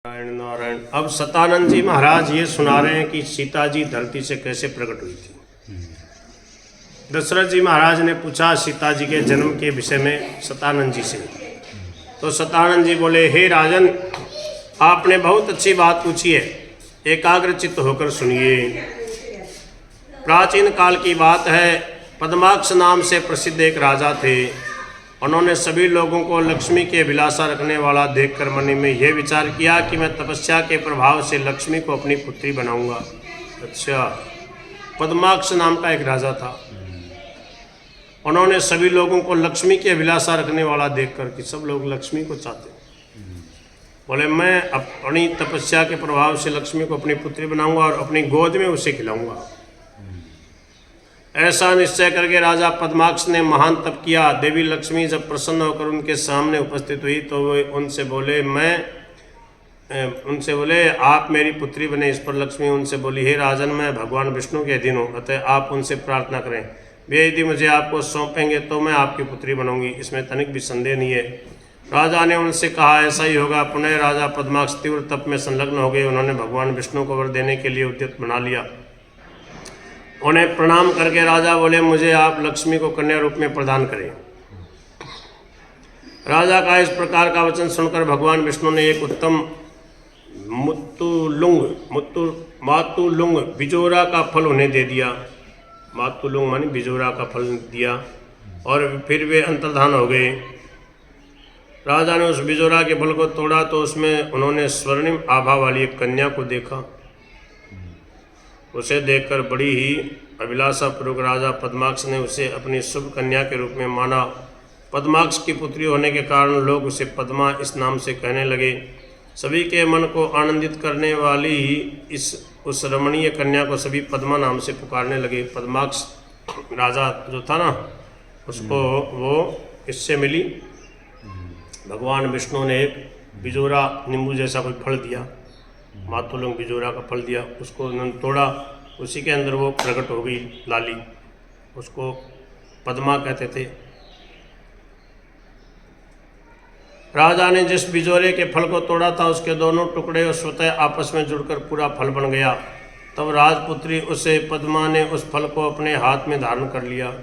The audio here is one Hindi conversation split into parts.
नारायण नारायण। अब सतानंद जी महाराज ये सुना रहे हैं कि सीता जी धरती से कैसे प्रकट हुई थी। दशरथ जी महाराज ने पूछा सीता जी के जन्म के विषय में सतानंद जी से, तो सतानंद जी बोले, हे राजन, आपने बहुत अच्छी बात पूछी है, एकाग्रचित्त होकर सुनिए। प्राचीन काल की बात है, पद्माक्ष नाम से प्रसिद्ध एक राजा थे। उन्होंने सभी लोगों को लक्ष्मी के अभिलाषा रखने वाला देखकर मन में यह विचार किया कि मैं तपस्या के प्रभाव से लक्ष्मी को अपनी पुत्री बनाऊंगा। अच्छा, पद्माक्ष नाम का एक राजा था। उन्होंने सभी लोगों को लक्ष्मी की अभिलाषा रखने वाला देखकर कि सब लोग लक्ष्मी को चाहते, बोले मैं अपनी तपस्या के प्रभाव से लक्ष्मी को अपनी पुत्री बनाऊंगा और अपनी गोद में उसे खिलाऊंगा। ऐसा निश्चय करके राजा पद्माक्ष ने महान तप किया। देवी लक्ष्मी जब प्रसन्न होकर उनके सामने उपस्थित हुई तो वे उनसे बोले आप मेरी पुत्री बने। इस पर लक्ष्मी उनसे बोली, हे राजन, मैं भगवान विष्णु के अधीन हूँ, अतः आप उनसे प्रार्थना करें। वे यदि मुझे आपको सौंपेंगे तो मैं आपकी पुत्री बनूंगी, इसमें तनिक भी संदेह नहीं है। राजा ने उनसे कहा, ऐसा ही होगा। पुनः राजा पद्माक्ष तीव्र तप में संलग्न हो गए। उन्होंने भगवान विष्णु को वर देने के लिए उद्यत बना लिया। उन्हें प्रणाम करके राजा बोले, मुझे आप लक्ष्मी को कन्या रूप में प्रदान करें। राजा का इस प्रकार का वचन सुनकर भगवान विष्णु ने एक उत्तम मातुलुंग बिजोरा का फल उन्हें दे दिया। मातुलुंग मानी बिजोरा का फल दिया और फिर वे अंतर्धान हो गए। राजा ने उस बिजोरा के फल को तोड़ा तो उसमें उन्होंने स्वर्णिम आभा वाली एक कन्या को देखा। उसे देखकर बड़ी ही अभिलाषापूर्वक राजा पद्माक्ष ने उसे अपनी शुभ कन्या के रूप में माना। पद्माक्ष की पुत्री होने के कारण लोग उसे पद्मा इस नाम से कहने लगे। सभी के मन को आनंदित करने वाली ही उस रमणीय कन्या को सभी पद्मा नाम से पुकारने लगे। पद्माक्ष राजा जो था ना, उसको वो इससे मिली। भगवान विष्णु ने एक बिजोरा नींबू जैसा कोई फल दिया, मातुलुंग बिजोरा का फल दिया। उसको उन्होंने तोड़ा, उसी के अंदर वो प्रकट हो गई लाली। उसको पद्मा कहते थे। राजा ने जिस बिजोरे के फल को तोड़ा था उसके दोनों टुकड़े स्वतः आपस में जुड़कर पूरा फल बन गया। तब राजपुत्री उसे पद्मा ने उस फल को अपने हाथ में धारण कर लिया।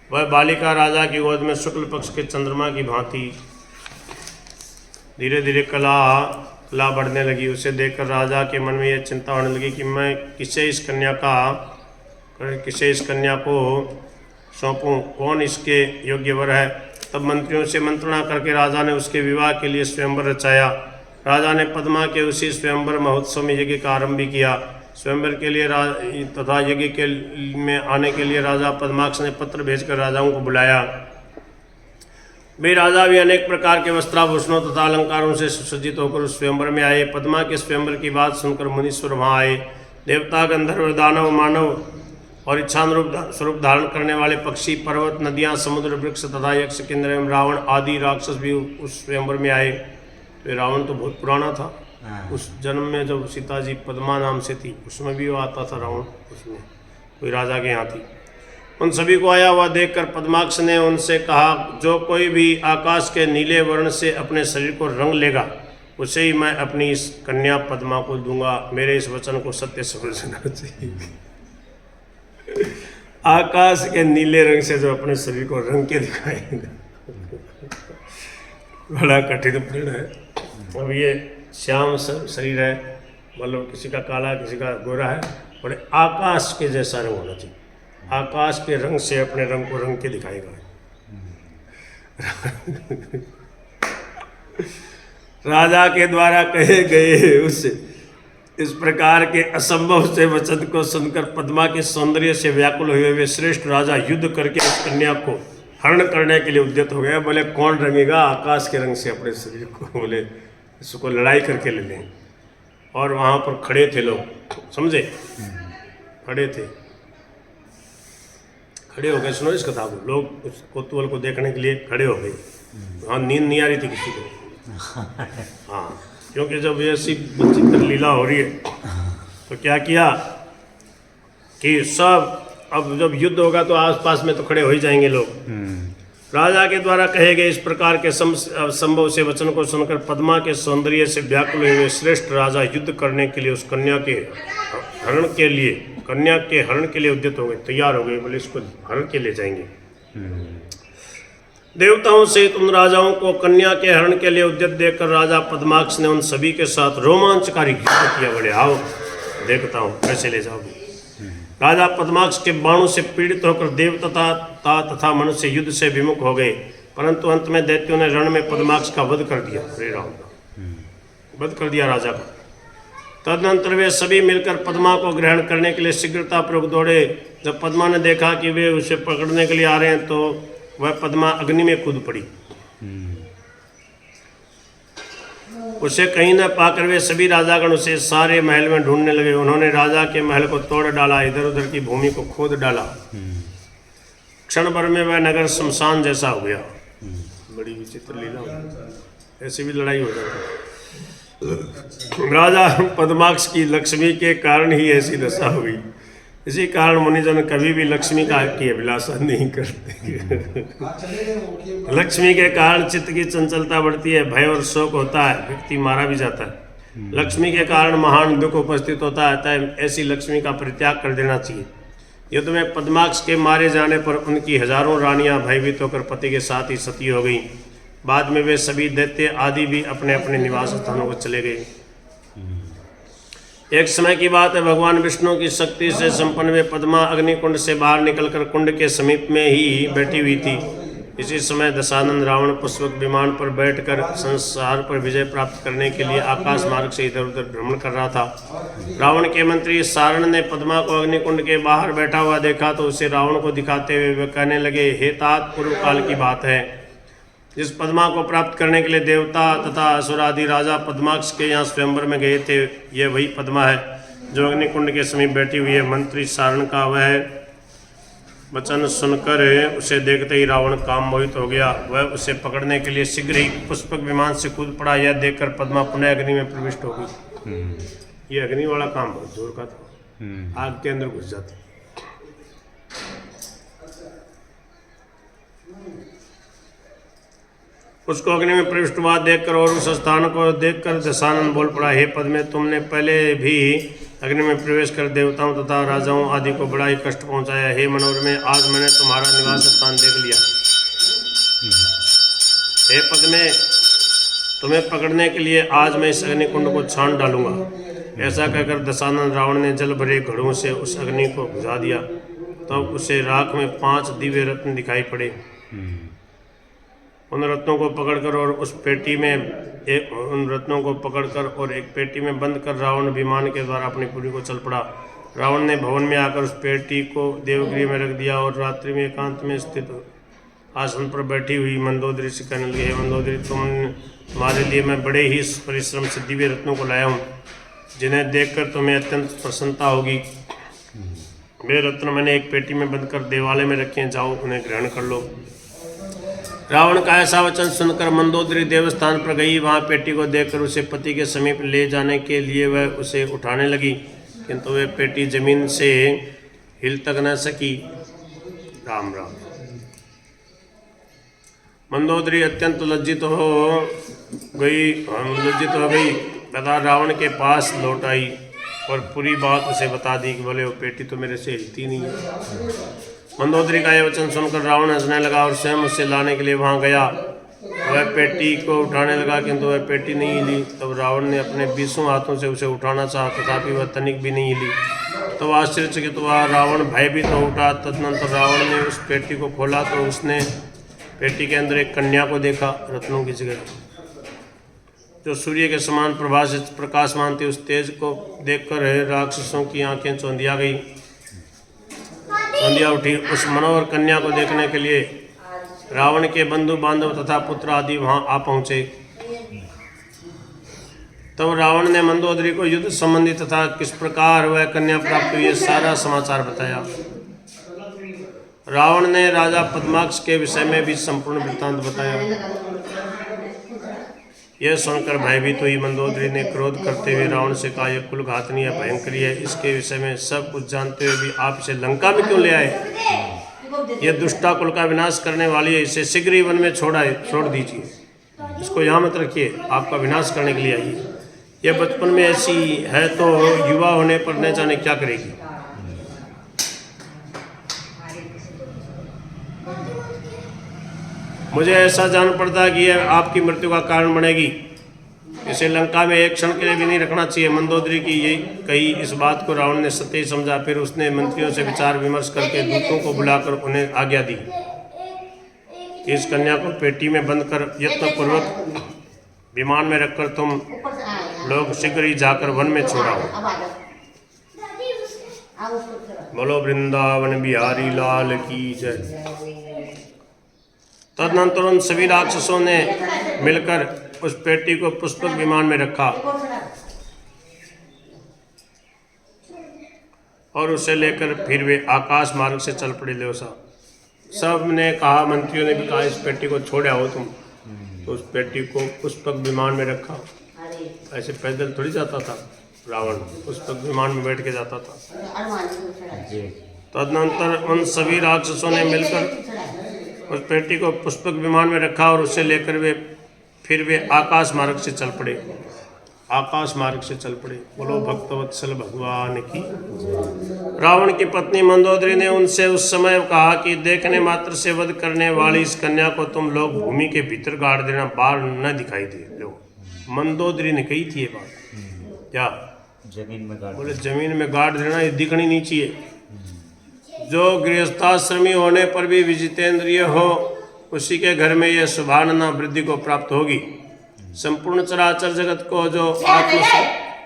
वह बालिका राजा की गोद में शुक्ल पक्ष के चंद्रमा की भांति धीरे धीरे कला बढ़ने लगी। उसे देखकर राजा के मन में यह चिंता होने लगी कि मैं किसे इस कन्या को सौंपूं, कौन इसके योग्य वर है। तब मंत्रियों से मंत्रणा करके राजा ने उसके विवाह के लिए स्वयंवर रचाया। राजा ने पद्मा के उसी स्वयंवर महोत्सव में यज्ञ का आरंभ भी किया। स्वयंवर के लिए तथा यज्ञ के में आने के लिए राजा पद्माक्ष ने पत्र भेजकर राजाओं को बुलाया। वे राजा भी अनेक प्रकार के वस्त्राभूषणों तथा अलंकारों से सुसज्जित होकर उस स्वयंवर में आए। पद्मा के स्वयंवर की बात सुनकर मुनीश्वर वहाँ आए। देवता, गंधर्व, दानव, मानव और इच्छानुरूप स्वरूप धारण करने वाले पक्षी, पर्वत, नदियाँ, समुद्र, वृक्ष तथा यक्ष, किन्नर एवं रावण आदि राक्षस भी उस स्वयंवर में आए। तो रावण तो बहुत पुराना था। उस जन्म में जब सीता जी पद्मा नाम से थी, उसमें भी वो आता था रावण, उसमें कोई राजा के यहाँ थी। उन सभी को आया हुआ देखकर पद्माक्ष ने उनसे कहा, जो कोई भी आकाश के नीले वर्ण से अपने शरीर को रंग लेगा उसे ही मैं अपनी इस कन्या पद्मा को दूंगा। मेरे इस वचन को सत्य समझना चाहिए। आकाश के नीले रंग से जो अपने शरीर को रंग के दिखाएगा, बड़ा कठिन प्रण है। अब ये श्याम शरीर है, मतलब किसी का काला किसी का गोरा है, बड़े आकाश के जैसा रंग होना चाहिए। आकाश के रंग से अपने रंग को रंग के दिखाएगा। राजा के द्वारा कहे गए उस इस प्रकार के असंभव से वचन को सुनकर पद्मा के सौंदर्य से व्याकुल हुए वे श्रेष्ठ राजा युद्ध करके उस कन्या को हरण करने के लिए उद्यत हो गए। बोले, कौन रंगेगा आकाश के रंग से अपने शरीर को, बोले इसको लड़ाई करके ले लें। और वहाँ पर खड़े थे लोग, समझे, खड़े थे, खड़े हो गए। सुनो इस कथा को, लोग उस कौतूहल को देखने के लिए खड़े हो गए। वहाँ नींद नहीं आ रही थी किसी को। हाँ, क्योंकि जब ऐसी विचित्र लीला हो रही है तो क्या किया कि सब, अब जब युद्ध होगा तो आसपास में तो खड़े हो ही जाएंगे लोग। राजा के द्वारा कहे गए इस प्रकार के संभव से वचन को सुनकर पद्मा के सौंदर्य से व्याकुल हुए श्रेष्ठ राजा युद्ध करने के लिए उस कन्या के हरण के लिए उद्यत हो गए, तैयार हो गए, बोले इसको हरण के ले जाएंगे। देवताओं सहित उन राजाओं को कन्या के हरण के लिए उद्यत देखकर राजा पद्माक्ष ने उन सभी के साथ रोमांचकारी युद्ध किया। बोले आओ देखता हूँ कैसे ले जाओगे। राजा पद्माक्ष के बाणों से पीड़ित होकर देवता तथा मनुष्य युद्ध से विमुख हो गए, परंतु अंत में दैत्यों ने रण में पद्माक्ष का वध कर दिया। श्री राम का वध कर दिया राजा का। तदनंतर वे सभी मिलकर पद्मा को ग्रहण करने के लिए शीघ्रतापूर्वक दौड़े। जब पद्मा ने देखा कि वे उसे पकड़ने के लिए आ रहे हैं तो वह पद्मा अग्नि में कूद पड़ी। उसे कहीं न पाकर वे सभी राजागण उसे सारे महल में ढूंढने लगे। उन्होंने राजा के महल को तोड़ डाला, इधर उधर की भूमि को खोद डाला। क्षण भर में वह नगर शमशान जैसा हो गया। बड़ी विचित्र लीला, ऐसी भी लड़ाई हो जाती। राजा पद्माक्ष की लक्ष्मी के कारण ही ऐसी दशा हुई। इसी कारण मुनिजन कभी भी लक्ष्मी की अभिलाषा नहीं करते। लक्ष्मी के कारण चित्त की चंचलता बढ़ती है, भय और शोक होता है, व्यक्ति मारा भी जाता है। लक्ष्मी के कारण महान दुख उपस्थित होता है, अतः ऐसी लक्ष्मी का परित्याग कर देना चाहिए। युद्ध में पद्माक्ष के मारे जाने पर उनकी हजारों रानियां भयभीत होकर पति के साथ ही सती हो गईं। बाद में वे सभी दैत्य आदि भी अपने अपने निवास स्थानों को चले गए। एक समय की बात है, भगवान विष्णु की शक्ति से संपन्न वे पद्मा अग्निकुंड से बाहर निकलकर कुंड के समीप में ही बैठी हुई थी। इसी समय दशानन रावण पुष्पक विमान पर बैठकर संसार पर विजय प्राप्त करने के लिए आकाश मार्ग से इधर उधर भ्रमण कर रहा था। रावण के मंत्री सारण ने पद्मा को अग्निकुंड के बाहर बैठा हुआ देखा तो उसे रावण को दिखाते हुए वे कहने लगे, हे तात, पूर्व काल की बात है, जिस पद्मा को प्राप्त करने के लिए देवता तथा असुर आदि राजा पद्माक्ष के यहाँ स्वयंवर में गए थे, यह वही पद्मा है जो अग्निकुंड के समीप बैठी हुई है। मंत्री सारण का वह वचन सुनकर उसे देखते ही रावण काम मोहित हो गया। वह उसे पकड़ने के लिए शीघ्र ही पुष्पक विमान से कूद पड़ा। यह देखकर पद्मा पुनः अग्नि में प्रविष्ट हो गई। ये अग्नि वाला काम बहुत जोर का था, आग के अंदर घुस जाती। उसको अग्नि में प्रविष्ट हुआ देखकर और उस स्थान को देखकर दशानन बोल पड़ा, हे पद्मे, तुमने पहले भी अग्नि में प्रवेश कर देवताओं तथा राजाओं आदि को बड़ा ही कष्ट पहुंचाया। हे मनोरमे, आज मैंने तुम्हारा निवास स्थान देख लिया। हे पद्मे, तुम्हें पकड़ने के लिए आज मैं इस अग्निकुंड को छान डालूंगा। ऐसा कहकर दशानन रावण ने जल भरे घड़ों से उस अग्नि को बुझा दिया। तब उसे राख में 5 दिव्य रत्न दिखाई पड़े। उन रत्नों को पकड़कर और एक पेटी में बंद कर रावण विमान के द्वारा अपनी पुरी को चल पड़ा। रावण ने भवन में आकर उस पेटी को देवगृह में रख दिया और रात्रि में एकांत में स्थित आसन पर बैठी हुई मंदोदरी से कहने लगे, हे मंदोदरी, तुम्हारे लिए मैं बड़े ही परिश्रम से दिव्य रत्नों को लाया हूँ, जिन्हें देखकर तुम्हें अत्यंत प्रसन्नता होगी। वे रत्न मैंने एक पेटी में बंद कर देवालय में रखे हैं, जाओ उन्हें ग्रहण कर लो। रावण का ऐसा वचन सुनकर मंदोदरी देवस्थान पर गई। वहाँ पेटी को देखकर उसे पति के समीप ले जाने के लिए वह उसे उठाने लगी, किंतु वह पेटी जमीन से हिल तक न सकी। राम राम। मंदोदरी अत्यंत लज्जित हो गई तथा रावण के पास लौट आई और पूरी बात उसे बता दी कि बोले वो पेटी तो मेरे से हिलती नहीं है। मंदोदरी का यह वचन सुनकर रावण हंसने लगा और स्वयं उससे लाने के लिए वहां गया। वह पेटी को उठाने लगा, किंतु वह पेटी नहीं हिली। तब रावण ने अपने 20 हाथों से उसे उठाना चाहा, तथापि वह तनिक भी नहीं हिली। तो आश्चर्यचकित हुआ रावण भयभीत हो उठा। तदनंतर रावण ने उस पेटी को खोला तो उसने पेटी के अंदर एक कन्या को देखा, रत्नों की जगह, जो सूर्य के समान प्रभा से प्रकाशमान थी। उस तेज को देखकर राक्षसों की आंखें चौंधिया उठी। उस मनोहर कन्या को देखने के लिए रावण के बंधु बांधव तथा पुत्र आदि वहां आ पहुंचे। तब रावण ने मंदोदरी को युद्ध संबंधी तथा किस प्रकार वह कन्या प्राप्त हुई, सारा समाचार बताया। रावण ने राजा पद्माक्ष के विषय में भी संपूर्ण वृत्तांत बताया। यह सुनकर भयभीत हुई मंदोदरी ने क्रोध करते हुए रावण से कहा, यह कुलघातनी है, भयंकरी है। इसके विषय में सब कुछ जानते हुए भी आप इसे लंका में क्यों ले आए? ये दुष्टा कुल का विनाश करने वाली है, इसे शीघ्र ही वन में छोड़ दीजिए, इसको यहाँ मत रखिए, आपका विनाश करने के लिए आई है। ये बचपन में ऐसी है तो युवा होने पर न जाने क्या करेगी। मुझे ऐसा जान पड़ता कि यह आपकी मृत्यु का कारण बनेगी, इसे लंका में एक क्षण के लिए भी नहीं रखना चाहिए। मंदोदरी की यही कही इस बात को रावण ने सत्य ही समझा। फिर उसने मंत्रियों से विचार विमर्श करके दूतों को बुलाकर उन्हें आज्ञा दी कि इस कन्या को पेटी में बंद कर यत्नपूर्वक विमान में रखकर तुम लोग शीघ्र ही जाकर वन में छोड़ाओ। बोलो वृंदावन बिहारी लाल की जय। तदनंतर उन सभी राक्षसों ने मिलकर उस पेटी को पुष्पक विमान में रखा और उसे लेकर फिर वे आकाश मार्ग से चल पड़े। लेवसा सब ने कहा, मंत्रियों ने भी कहा, इस पेटी को छोड़े आओ तुम। तो उस पेटी को पुष्पक विमान में रखा। ऐसे पैदल थोड़ी जाता था रावण, पुष्पक विमान में बैठ के जाता था। तदनंतर उन सभी राक्षसों ने मिलकर उस पेटी को पुष्पक विमान में रखा और उसे लेकर वे आकाश मार्ग से चल पड़े। आकाश मार्ग से चल पड़े। बोलो भक्तवत्सल भगवान की। रावण की पत्नी मंदोदरी ने उनसे उस समय कहा कि देखने मात्र से वध करने वाली इस कन्या को तुम लोग भूमि के भीतर गाड़ देना, बाहर न दिखाई दे। लो मंदोदरी ने कही थी ये बात, क्या जमीन में गाड़, बोले जमीन में गाड़ देना, ये दिखनी नहीं चाहिए। जो गृहस्थाश्रमी होने पर भी विजितेंद्रिय हो, उसी के घर में यह शुभानना वृद्धि को प्राप्त होगी। संपूर्ण चराचर जगत को जो आत्म,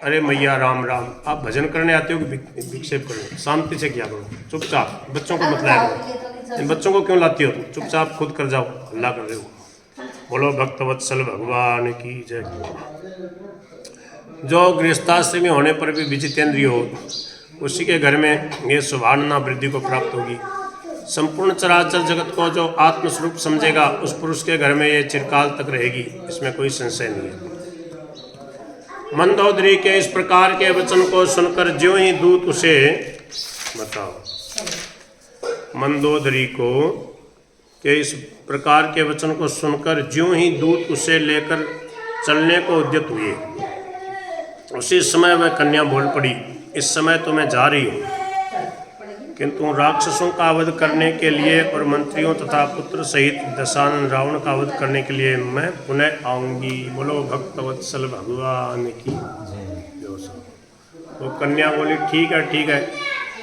अरे मैया राम राम, आप भजन करने आते हो कि विक्षेप करने? शांति से क्या करो, चुपचाप, बच्चों को मत लाया करो। इन बच्चों को क्यों लाती हो तुम? चुपचाप खुद कर जाओ, अल्लाह कर रहे हो। बोलो भक्तवत्सल भगवान की जय। जो गृहस्थाश्रमी होने पर भी विजितेंद्रिय हो, उसी के घर में ये शुभानना वृद्धि को प्राप्त होगी। संपूर्ण चराचर जगत को जो आत्मस्वरूप समझेगा, उस पुरुष के घर में ये चिरकाल तक रहेगी, इसमें कोई संशय नहीं है। मंदोदरी के इस प्रकार के वचन को सुनकर ज्यों ही दूत उसे, बताओ, मंदोदरी को के इस प्रकार के वचन को सुनकर ज्यों ही दूत उसे लेकर चलने को उद्यत हुए, उसी समय वह कन्या बोल पड़ी, इस समय तो मैं जा रही हूँ, किंतु राक्षसों का वध करने के लिए और मंत्रियों तथा पुत्र सहित दशानन रावण का वध करने के लिए मैं पुनः आऊंगी। बोलो भक्तवत्सल भगवान की। वो कन्या बोली, ठीक है,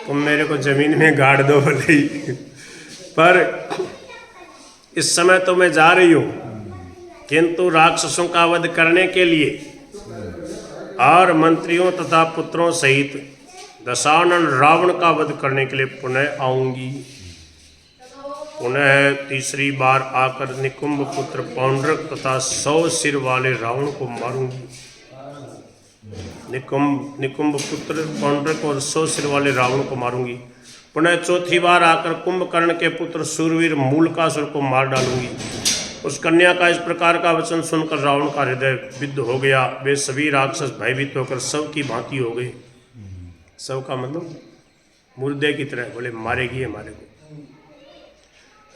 तुम मेरे को जमीन में गाड़ दो भले, पर इस समय तो मैं जा रही हूँ, किंतु राक्षसों का वध करने के लिए और मंत्रियों तथा पुत्रों सहित दशानन रावण का वध करने के लिए पुनः आऊंगी। पुनः तीसरी बार आकर निकुंभ पुत्र पौंड्रक तथा 100 सिर वाले रावण को मारूंगी। निकुंभ पुत्र पौंड्रक और 100 सिर वाले रावण को मारूंगी। पुनः चौथी बार आकर कुंभकर्ण के पुत्र सूरवीर मूलकासुर को मार डालूंगी। उस कन्या का इस प्रकार का वचन सुनकर रावण का हृदय विद्ध हो गया। वे सभी राक्षस भयभीत होकर शव की भांति हो गए। शव का मतलब मुर्दे की तरह, बोले मारेगी हमारे को।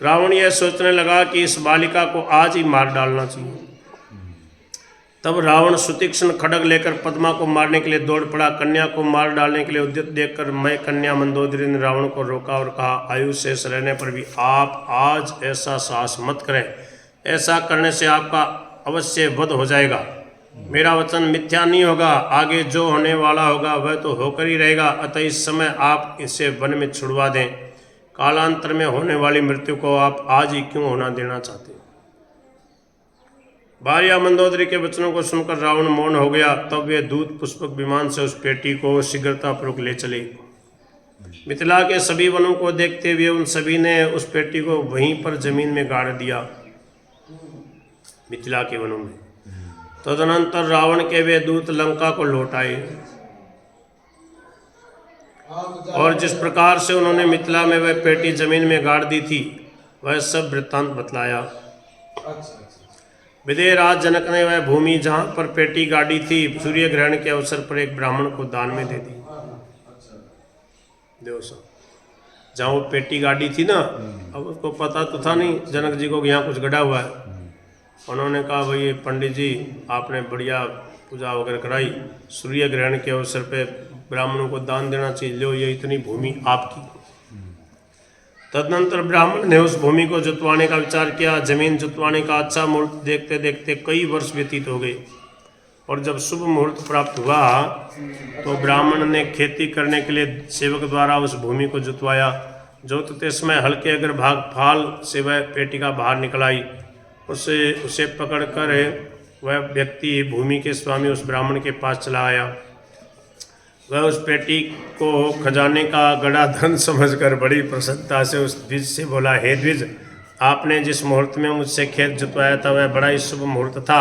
रावण यह सोचने लगा कि इस बालिका को आज ही मार डालना चाहिए। तब रावण सुतीक्ष्ण खड्ग लेकर पद्मा को मारने के लिए दौड़ पड़ा। कन्या को मार डालने के लिए उद्यत देखकर मैं कन्या मंदोदरी ने रावण को रोका और कहा, आयु शेष रहने पर भी आप आज ऐसा साहस मत करें, ऐसा करने से आपका अवश्य वध हो जाएगा। मेरा वचन मिथ्या नहीं होगा, आगे जो होने वाला होगा वह तो होकर ही रहेगा। अतः इस समय आप इसे वन में छुड़वा दें। कालांतर में होने वाली मृत्यु को आप आज ही क्यों होना देना चाहते हैं? भार्या मंदोदरी के वचनों को सुनकर रावण मौन हो गया। तब वे दूत पुष्पक विमान से उस पेटी को शीघ्रतापूर्वक ले चले। मिथिला के सभी वनों को देखते हुए उन सभी ने उस पेटी को वहीं पर जमीन में गाड़ दिया, मिथिला के वनों में। तदनंतर रावण के वे दूत लंका को लौट आए और जिस प्रकार से उन्होंने मिथिला में वह पेटी जमीन में गाड़ दी थी, वह सब वृत्तांत बतलाया। विदेहराज जनक ने वह भूमि जहाँ पर पेटी गाड़ी थी सूर्य ग्रहण के अवसर पर एक ब्राह्मण को दान में दे दी। जहाँ वो पेटी गाड़ी थी ना, अब उसको पता तो था नहीं जनक जी को कि यहाँ कुछ गड़ा हुआ है। उन्होंने कहा भाई ये पंडित जी आपने बढ़िया पूजा वगैरह कराई, सूर्य ग्रहण के अवसर पे ब्राह्मणों को दान देना चाहिए, लो ये इतनी भूमि आपकी। तदनंतर ब्राह्मण ने उस भूमि को जुतवाने का विचार किया। जमीन जुतवाने का अच्छा मुहूर्त देखते देखते कई वर्ष व्यतीत हो गए और जब शुभ मुहूर्त प्राप्त हुआ तो ब्राह्मण ने खेती करने के लिए सेवक द्वारा उस भूमि को जुतवाया। जोतते समय हल्के अगर भाग फाल से वह पेटिका बाहर निकल आई। उसे पकड़कर वह व्यक्ति भूमि के स्वामी उस ब्राह्मण के पास चला आया। वह उस पेटी को खजाने का गड़ा धन समझकर बड़ी प्रसन्नता से उस द्विज से बोला, हे द्विज, आपने जिस मुहूर्त में मुझसे खेत जुतवाया था वह बड़ा ही शुभ मुहूर्त था।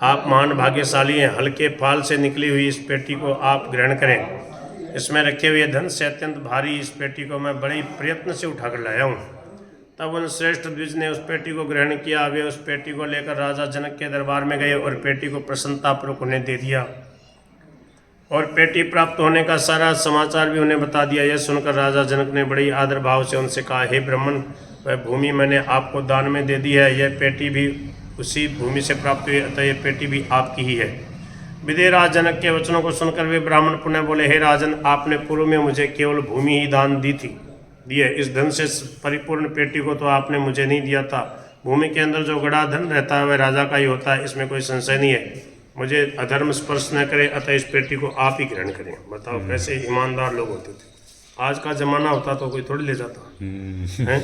आप महान भाग्यशाली हैं। हल्के फाल से निकली हुई इस पेटी को आप ग्रहण करें। इसमें रखे हुए धन से अत्यंत भारी इस पेटी को मैं बड़े प्रयत्न से उठाकर लाया हूँ। तब उन श्रेष्ठ द्विज ने उस पेटी को ग्रहण किया। वे उस पेटी को लेकर राजा जनक के दरबार में गए और पेटी को प्रसन्नतापूर्वक उन्हें दे दिया और पेटी प्राप्त होने का सारा समाचार भी उन्हें बता दिया। यह सुनकर राजा जनक ने बड़ी आदर भाव से उनसे कहा, हे ब्राह्मण, वह भूमि मैंने आपको दान में दे दी है। यह पेटी भी उसी भूमि से प्राप्त हुई, अतः यह पेटी भी आपकी ही है। विदेहराज जनक के वचनों को सुनकर वे ब्राह्मण पुनः बोले, हे राजन, आपने पूर्व में मुझे केवल भूमि ही दान दी है। इस धन से परिपूर्ण पेटी को तो आपने मुझे नहीं दिया था। भूमि के अंदर जो गड़ा धन रहता है वह राजा का ही होता है, इसमें कोई संशय नहीं है। मुझे अधर्म स्पर्श न करे, अतः इस पेटी को आप ही ग्रहण करें। बताओ कैसे ईमानदार लोग होते थे। आज का जमाना होता तो कोई थोड़ी ले जाता है।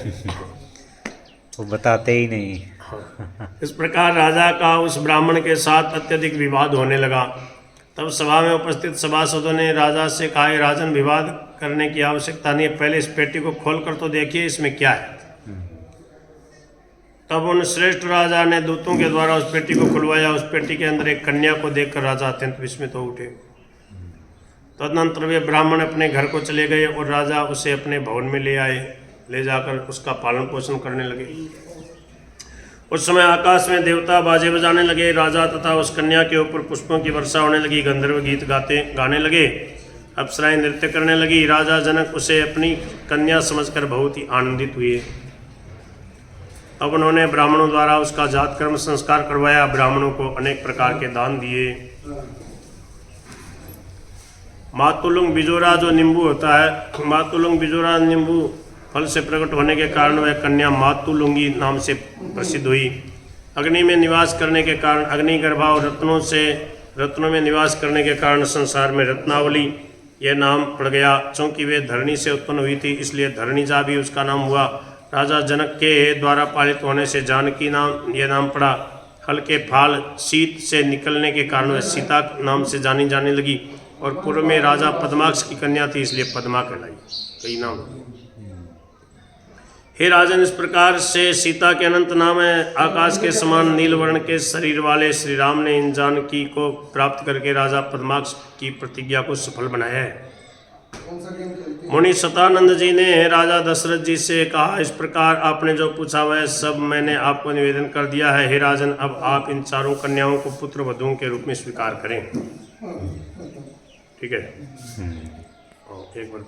वो बताते ही नहीं। हाँ। इस प्रकार राजा का उस ब्राह्मण के साथ अत्यधिक विवाद होने लगा। तब सभा में उपस्थित सभासदों ने राजा से कहा, राजन, विवाद करने की आवश्यकता नहीं है, पहले इस पेटी को खोल कर तो देखिए इसमें क्या है। तब उन श्रेष्ठ राजा ने दूतों के द्वारा उस पेटी को खुलवाया। उस पेटी के अंदर एक कन्या को देखकर राजा अत्यंत विस्मित हो उठे। तदनंतर वे ब्राह्मण अपने घर को चले गए और राजा उसे अपने भवन में ले आए। ले जाकर उसका पालन पोषण करने लगे। उस समय आकाश में देवता बाजे बजाने लगे। राजा तथा उस कन्या के ऊपर पुष्पों की वर्षा होने लगी। गंधर्व गीत गाने लगे। अप्सराएं नृत्य करने लगी। राजा जनक उसे अपनी कन्या समझकर बहुत ही आनंदित हुए। अब उन्होंने ब्राह्मणों द्वारा उसका जात कर्म संस्कार करवाया। ब्राह्मणों को अनेक प्रकार के दान दिए। मातुलुंग बिजोरा जो नींबू होता है, मातुलुंग बिजोरा नींबू फल से प्रकट होने के कारण वह कन्या मातुलुंगी नाम से प्रसिद्ध हुई। अग्नि में निवास करने के कारण अग्निगर्भा और रत्नों में निवास करने के कारण संसार में रत्नावली यह नाम पड़ गया। चूँकि वे धरणी से उत्पन्न हुई थी इसलिए धरणीजा भी उसका नाम हुआ। राजा जनक के द्वारा पालित होने से जानकी यह नाम पड़ा। हल्के फाल शीत से निकलने के कारण वह सीता नाम से जानी जाने लगी और पूर्व में राजा पद्माक्ष की कन्या थी इसलिए पद्मा कहलाई। कई नाम। हे राजन, इस प्रकार से सीता के अनंत नाम है। आकाश के समान नील वर्ण के शरीर वाले श्री राम ने इन जानकी को प्राप्त करके राजा पद्माक्ष की प्रतिज्ञा को सफल बनाया है। मुनि सतानंद जी ने राजा दशरथ जी से कहा, इस प्रकार आपने जो पूछा वह सब मैंने आपको निवेदन कर दिया है। हे राजन, अब आप इन चारों कन्याओं को पुत्र वधुओं के रूप में स्वीकार करें। ठीक है। एक बार